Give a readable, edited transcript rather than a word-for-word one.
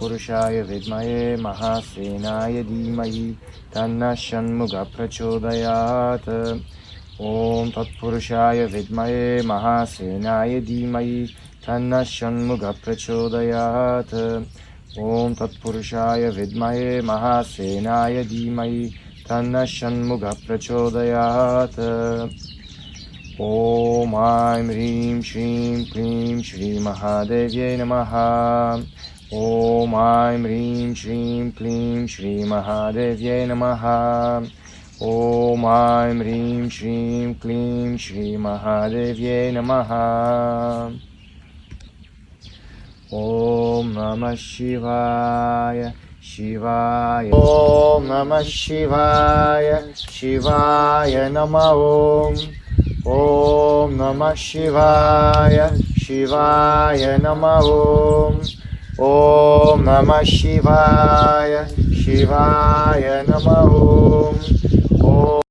तत्पुरुषाय विद्महे महासेनाय धीमहि तन्नः षण्मुखः प्रचोदयात्। ॐ तत्पुरुषाय विद्महे महासेनाय धीमहि तन्नः षण्मुखः प्रचोदयात्। ॐ तत्पुरुषाय विद्महे महासेनाय धीमहि तन्नः षण्मुखः प्रचोदयात्। ॐ ऐं ह्रीं श्रीं क्लीं श्रीमहादेव्यै नमः। ॐ ऐं ह्रीं श्रीं क्लीं श्रीमहादेव्यै नमः। ॐ ऐं ह्रीं श्रीं क्लीं श्रीमहादेव्यै नमः। ॐ नमः शिवाय शिवाय। ॐ नमः शिवाय शिवाय नमः। ॐ नमः शिवाय शिवाय नमः। ॐ नमः शिवाय शिवाय नमः। ॐ